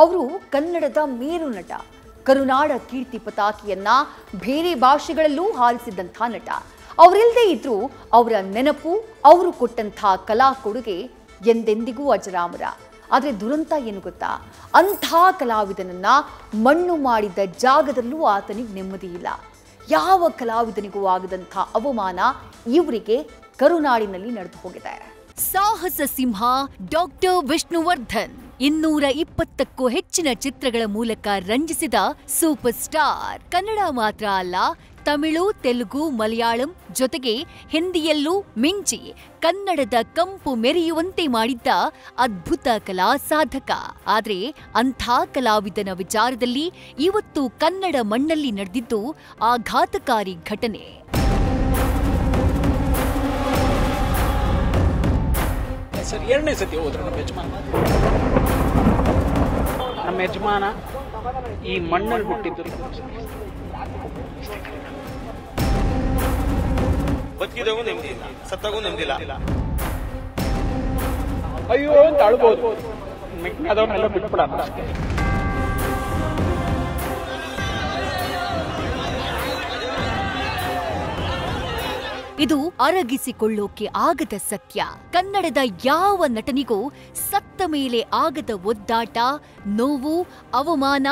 ಅವರು ಕನ್ನಡದ ಮೇರು ನಟ, ಕರುನಾಡ ಕೀರ್ತಿ ಪತಾಕಿಯನ್ನ ಬೇರೆ ಭಾಷೆಗಳಲ್ಲೂ ಹಾರಿಸಿದಂಥ ನಟ. ಅವರಿಲ್ಲದೆ ಇದ್ರೂ ಅವರ ನೆನಪು, ಅವರು ಕೊಟ್ಟಂಥ ಕಲಾ ಕೊಡುಗೆ ಎಂದೆಂದಿಗೂ ಅಜರಾಮರ. ಆದರೆ ದುರಂತ ಏನು ಗೊತ್ತಾ, ಅಂಥ ಕಲಾವಿದನನ್ನ ಮಣ್ಣು ಮಾಡಿದ ಜಾಗದಲ್ಲೂ ಆತನಿಗೆ ನೆಮ್ಮದಿ ಇಲ್ಲ. ಯಾವ ಕಲಾವಿದನಿಗೂ ಆಗದಂಥ ಅವಮಾನ ಇವರಿಗೆ ಕರುನಾಡಿನಲ್ಲಿ ನಡೆದು ಹೋಗಿದೆ. ಸಾಹಸ ಸಿಂಹ ಡಾಕ್ಟರ್ ವಿಷ್ಣುವರ್ಧನ್ 220ಕ್ಕೂ ಹೆಚ್ಚಿನ ಚಿತ್ರಗಳ ಮೂಲಕ ರಂಜಿಸಿದ ಸೂಪರ್ ಸ್ಟಾರ್. ಕನ್ನಡ ಮಾತ್ರ ಅಲ್ಲ, ತಮಿಳು, ತೆಲುಗು, ಮಲಯಾಳಂ ಜೊತೆಗೆ ಹಿಂದಿಯಲ್ಲೂ ಮಿಂಚಿ ಕನ್ನಡದ ಕಂಪು ಮೆರೆಯುವಂತೆ ಮಾಡಿದ್ದ ಅದ್ಭುತ ಕಲಾ ಸಾಧಕ. ಆದ್ರೆ ಅಂಥ ಕಲಾವಿದನ ವಿಚಾರದಲ್ಲಿ ಇವತ್ತು ಕನ್ನಡ ಮಣ್ಣಲ್ಲಿ ನಡೆದಿದ್ದು ಆಘಾತಕಾರಿ ಘಟನೆ. ಸರ್, 2ನೇ ಸತಿ ಹೋದ್ರು ನಮ್ಮ ಯಜಮಾನ ಈ ಮಣ್ಣಲ್ಲಿ ಹುಟ್ಟಿದ್ದು. ಬದುಕಿದವೂ ನೆಮ್ಮದಿ ಇಲ್ಲ, ಸತ್ತಾಗೂ ನೆಮ್ಮದಿ ಇಲ್ಲ. ಅಯ್ಯೋ ಅಂತ ಅಳ್ಬೋದು, ಅದವನ್ನೆಲ್ಲ ಬಿಟ್ಬಿಡೋಣ ಅಷ್ಟೇ. ಇದು ಅರಗಿಸಿಕೊಳ್ಳೋಕೆ ಆಗದ ಸತ್ಯ. ಕನ್ನಡದ ಯಾವ ನಟನಿಗೂ ಸತ್ತ ಮೇಲೆ ಆಗದ ಒದ್ದಾಟ, ನೋವು, ಅವಮಾನ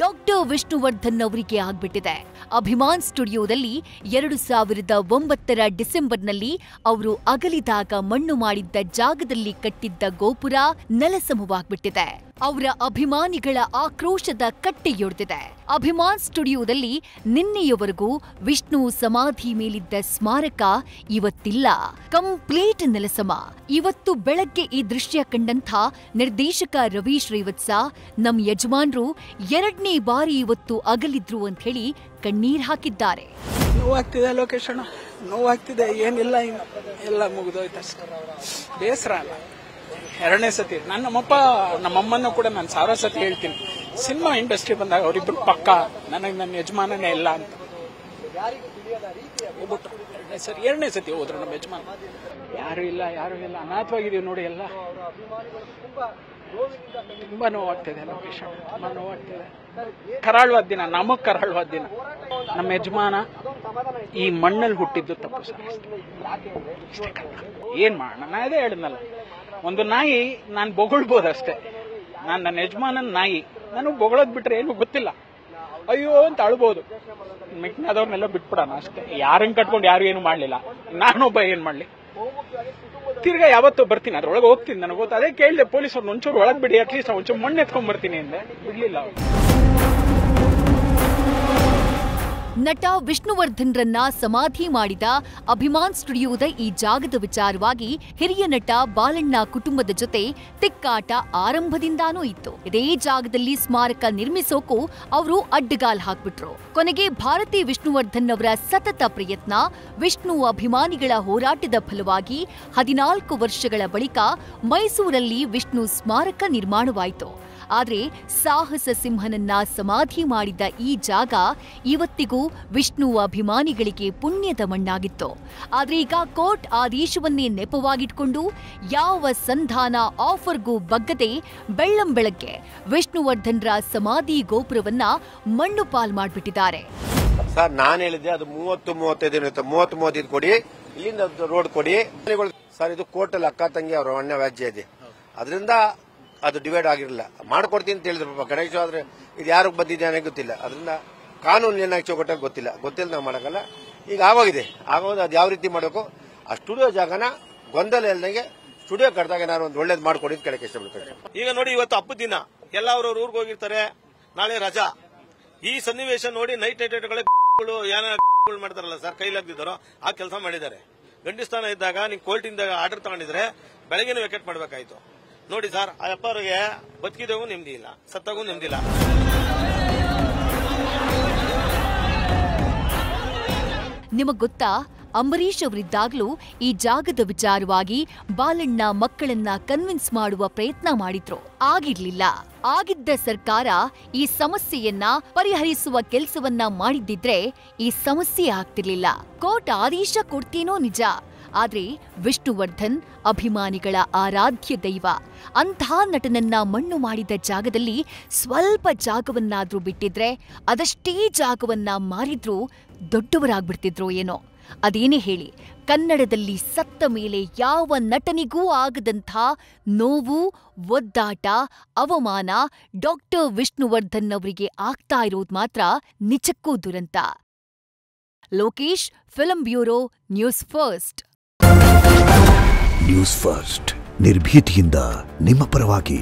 ಡಾಕ್ಟರ್ ವಿಷ್ಣುವರ್ಧನ್ ಅವರಿಗೆ ಆಗ್ಬಿಟ್ಟಿದೆ. ಅಭಿಮಾನ್ ಸ್ಟುಡಿಯೋದಲ್ಲಿ 2009ರ ಡಿಸೆಂಬರ್ನಲ್ಲಿ ಅವರು ಅಗಲಿದಾಗ ಮಣ್ಣು ಮಾಡಿದ್ದ ಜಾಗದಲ್ಲಿ ಕಟ್ಟಿದ್ದ ಗೋಪುರ ನೆಲಸಮವಾಗ್ಬಿಟ್ಟಿದೆ. ಅವರ ಅಭಿಮಾನಿಗಳ ಆಕ್ರೋಶದ ಕಟ್ಟೆಯೊಡೆದಿದೆ. ಅಭಿಮಾನ್ ಸ್ಟುಡಿಯೋದಲ್ಲಿ ನಿನ್ನೆಯವರೆಗೂ ವಿಷ್ಣು ಸಮಾಧಿ ಮೇಲಿದ್ದ ಸ್ಮಾರಕ ಇವತ್ತಿಲ್ಲ, ಕಂಪ್ಲೀಟ್ ನೆಲಸಮ. ಇವತ್ತು ಬೆಳಗ್ಗೆ ಈ ದೃಶ್ಯ ಕಂಡಂಥ ನಿರ್ದೇಶಕ ರವಿ ಶ್ರೀವತ್ಸ, ನಮ್ ಯಜಮಾನ್ರು 2ನೇ ಬಾರಿ ಇವತ್ತು ಅಗಲಿದ್ರು ಅಂತ ಹೇಳಿ ಕಣ್ಣೀರ್ ಹಾಕಿದ್ದಾರೆ. ನೋವಾಗ್ತಿದೆ ಲೋಕೇಶ್ ಅಣ್ಣ, ನೋವಾಗ್ತಿದೆ. ಏನಿಲ್ಲ, ಎಲ್ಲ ಮುಗಿದೋಯ್ತು, ಬೇಸರ ಅಲ್ಲ. 2ನೇ ಸತಿ ನಮ್ಮಮ್ಮನೂ ಕೂಡ ನಾನು 1000 ಸತಿ ಹೇಳ್ತೀನಿ, ಸಿನಿಮಾ ಇಂಡಸ್ಟ್ರಿ ಬಂದಾಗ ಅವರಿಬ್ರು ಪಕ್ಕ, ನನಗೆ ನನ್ನ ಯಜಮಾನನೇ ಇಲ್ಲ ಅಂತ ಹೋಗ್ಬಿಟ್ಟು 2ನೇ ಸತಿ ಹೋದ್ರು ನಮ್ಮ ಯಜಮಾನ. ಯಾರು ಇಲ್ಲ, ಅನಾಥವಾಗಿದೀವಿ ನೋಡಿ. ಎಲ್ಲ ತುಂಬಾ ನೋವಾಗ್ತಿದೆ ಲೋಕೇಶ್, ತುಂಬಾ ನೋವಾಗ್ತಿದೆ. ಕರಾಳವಾದ ದಿನ, ನಮಗ್ ಕರಾಳವಾದ ದಿನ. ನಮ್ಮ ಯಜಮಾನ ಈ ಮಣ್ಣಲ್ಲಿ ಹುಟ್ಟಿದ್ದು ತಪ್ಪು ಸರ್. ಏನ್ ಮಾಡೋಣ, ನಾ ಅದೇ ಹೇಳಿದ್ನಲ್ಲ, ಒಂದು ನಾಯಿ ನಾನು ಬೊಗಳ್ಬೋದಷ್ಟೇ. ನನ್ನ ಯಜಮಾನನ ನಾಯಿ, ನಾನು ಬೊಗಳೋದ್ ಬಿಟ್ರೆ ಏನು ಗೊತ್ತಿಲ್ಲ. ಅಯ್ಯೋ ಅಂತ ಅಳ್ಬೋದು, ಮಿಕ್ಕಿನದವ್ರನ್ನೆಲ್ಲ ಬಿಟ್ಬಿಡೋಣ ಅಷ್ಟೇ. ಯಾರನ್ನ ಕಟ್ಕೊಂಡು ಯಾರು ಏನು ಮಾಡ್ಲಿಲ್ಲ, ನಾನೊಬ್ಬ ಏನ್ ಮಾಡ್ಲಿ. ತಿರ್ಗಾ ಯಾವತ್ತೂ ಬರ್ತೀನಿ, ಅದ್ರೊಳಗೆ ಹೋಗ್ತೀನಿ, ನನಗೆ ಗೊತ್ತು. ಅದೇ ಕೇಳಿದೆ ಪೊಲೀಸರು, ಒಂಚೂರು ಒಳಗ್ ಬಿಡಿ, ಅಟ್ಲೀಸ್ಟ್ ಒಂಚೂರು ಮಣ್ಣು ಎತ್ಕೊಂಡ್ ಬರ್ತೀನಿ ಅಂದೆ, ಬಿಡ್ಲಿಲ್ಲ ಅವ್ರು. ನಟ ವಿಷ್ಣುವರ್ಧನ್ರನ್ನ ಸಮಾಧಿ ಮಾಡಿದ ಅಭಿಮಾನ್ ಸ್ಟುಡಿಯೋದ ಈ ಜಾಗದ ವಿಚಾರವಾಗಿ ಹಿರಿಯ ನಟ ಬಾಲಣ್ಣ ಕುಟುಂಬದ ಜೊತೆ ತಿಕ್ಕಾಟ ಆರಂಭದಿಂದಾನೂ ಇತ್ತು. ಇದೇ ಜಾಗದಲ್ಲಿ ಸ್ಮಾರಕ ನಿರ್ಮಿಸೋಕು ಅವರು ಅಡ್ಡಗಾಲ್ ಹಾಕ್ಬಿಟ್ರು. ಕೊನೆಗೆ ಭಾರತಿ ವಿಷ್ಣುವರ್ಧನ್ ಅವರ ಸತತ ಪ್ರಯತ್ನ, ವಿಷ್ಣು ಅಭಿಮಾನಿಗಳ ಹೋರಾಟದ ಫಲವಾಗಿ 14 ವರ್ಷಗಳ ಬಳಿಕ ಮೈಸೂರಲ್ಲಿ ವಿಷ್ಣು ಸ್ಮಾರಕ ನಿರ್ಮಾಣವಾಯಿತು. ಆದರೆ ಸಾಹಸ ಸಿಂಹನನ್ನ ಸಮಾಧಿ ಮಾಡಿದ್ದ ಈ ಜಾಗ ಇವತ್ತಿಗೂ ವಿಷ್ಣು ಅಭಿಮಾನಿಗಳಿಗೆ ಪುಣ್ಯದ ಮಣ್ಣಾಗಿತ್ತು. ಆದ್ರೆ ಈಗ ಕೋರ್ಟ್ ಆದೇಶವನ್ನೇ ನೆಪವಾಗಿಟ್ಕೊಂಡು ಯಾವ ಸಂಧಾನ ಆಫರ್ಗೂ ಬಗ್ಗದೆ ಬೆಳ್ಳಂಬೆಳಗ್ಗೆ ವಿಷ್ಣುವರ್ಧನ್ರ ಸಮಾಧಿ ಗೋಪುರವನ್ನ ಮಣ್ಣು ಪಾಲ್ ಮಾಡಿಬಿಟ್ಟಿದ್ದಾರೆ. ಸರ್, ನಾನು ಹೇಳಿದ್ದೆ ಅದು 30-35 ಕೊಡಿ, ಇಲ್ಲಿಂದ ರೋಡ್ ಕೊಡಿ ಸರ್. ಇದು ಕೋರ್ಟಲ್ಲಿ ಅಕ್ಕ ತಂಗಿ ಅವರ ಅಣ್ಣ ವ್ಯಾಜ್ಯ ಇದೆ, ಅದರಿಂದ ಅದು ಡಿವೈಡ್ ಆಗಿರಲಿಲ್ಲ. ಮಾಡ್ಕೊಡ್ತೀನಿ ಅಂತ ಹೇಳಿದ್ರು ಪಾಪ ಗಣೇಶ. ಆದ್ರೆ ಇದು ಯಾರಿಗೆ ಬಂದಿದೆ ಅನ್ನೋ ಗೊತ್ತಿಲ್ಲ, ಅದರಿಂದ ಕಾನೂನು ಏನಾಗಿ ಚೌಕಟ್ಟಾಗಿ ಗೊತ್ತಿಲ್ಲ, ನಾವು ಮಾಡಕ್ಕಲ್ಲ. ಈಗ ಆಗೋಗಿದೆ, ಅದು ಯಾವ ರೀತಿ ಮಾಡಬೇಕು, ಆ ಸ್ಟುಡಿಯೋ ಜಾಗನ ಗೊಂದಲ ಇಲ್ದಂಗೆ ಸ್ಟುಡಿಯೋ ಕಟ್ಟಿದಾಗ ನಾನು ಒಂದು ಒಳ್ಳೇದು ಮಾಡ್ಕೊಡಿ ಅಂತ ಕೇಳಕ್ಕೆ ಇಷ್ಟಪಡ್ತೀನಿ. ಈಗ ನೋಡಿ, ಇವತ್ತು ಹಬ್ಬದ ದಿನ ಎಲ್ಲ ಅವ್ರವ್ರ ಊರಿಗೆ ಹೋಗಿರ್ತಾರೆ, ನಾಳೆ ರಜಾ. ಈ ಸನ್ನಿವೇಶ ನೋಡಿ ನೈಟ್ ಏನ ಮಾಡ್ತಾರಲ್ಲ ಸರ್, ಕೈಲಾಗ್ದಿದ್ದಾರೋ ಆ ಕೆಲಸ ಮಾಡಿದ್ದಾರೆ. ಗಂಡಿಸ್ತಾನ ಇದ್ದಾಗ ನೀವು ಕೋರ್ಟಿಂದ ಆರ್ಡರ್ ತಗೊಂಡಿದ್ರೆ ಬೆಳಗ್ಗೆನೂ ವೆಕೆಟ್ ಮಾಡಬೇಕಾಯ್ತು. ನೋಡಿ ಸರ್, ಆ ಅಪ್ಪ ಅವರಿಗೆ ಬದುಕಿದವೂ ನೆಮ್ಮದಿ ಇಲ್ಲ, ಸತ್ತಾಗೂ ನೆಮ್ಮದಿ ಇಲ್ಲ. ನಿಮಗ್ ಗೊತ್ತಾ, ಅಂಬರೀಷ್ ಅವರಿದ್ದಾಗಲೂ ಈ ಜಾಗದ ವಿಚಾರವಾಗಿ ಬಾಲಣ್ಣ ಮಕ್ಕಳನ್ನ ಕನ್ವಿನ್ಸ್ ಮಾಡುವ ಪ್ರಯತ್ನ ಮಾಡಿದ್ರು, ಆಗಿರ್ಲಿಲ್ಲ. ಆಗಿದ್ದ ಸರ್ಕಾರ ಈ ಸಮಸ್ಯೆಯನ್ನ ಪರಿಹರಿಸುವ ಕೆಲಸವನ್ನ ಮಾಡಿದ್ದಿದ್ರೆ ಈ ಸಮಸ್ಯೆ ಆಗ್ತಿರ್ಲಿಲ್ಲ. ಕೋರ್ಟ್ ಆದೇಶ ಕೊಡ್ತೀನೋ ನಿಜ, ಆದ್ರೆ ವಿಷ್ಣುವರ್ಧನ್ ಅಭಿಮಾನಿಗಳ ಆರಾಧ್ಯ ದೈವ. ಅಂಥ ನಟನನ್ನ ಮಣ್ಣು ಮಾಡಿದ ಜಾಗದಲ್ಲಿ ಸ್ವಲ್ಪ ಜಾಗವನ್ನಾದ್ರೂ ಬಿಟ್ಟಿದ್ರೆ, ಅದಷ್ಟೇ ಜಾಗವನ್ನ ಮಾರಿದ್ರೂ ದೊಡ್ಡವರಾಗ್ಬಿಡ್ತಿದ್ರೋ ಏನೋ. ಅದೇನೇ ಹೇಳಿ, ಕನ್ನಡದಲ್ಲಿ ಸತ್ತ ಮೇಲೆ ಯಾವ ನಟನಿಗೂ ಆಗದಂಥ ನೋವು, ಒದ್ದಾಟ, ಅವಮಾನ ಡಾಕ್ಟರ್ ವಿಷ್ಣುವರ್ಧನ್ ಅವರಿಗೆ ಆಗ್ತಾ ಇರೋದು ಮಾತ್ರ ನಿಜಕ್ಕೂ ದುರಂತ. Lokesh, film bureau, news first. News first ನಿರ್ಭೀತಿಯಿಂದ ನಿಮ್ಮ ಪರವಾಗಿ.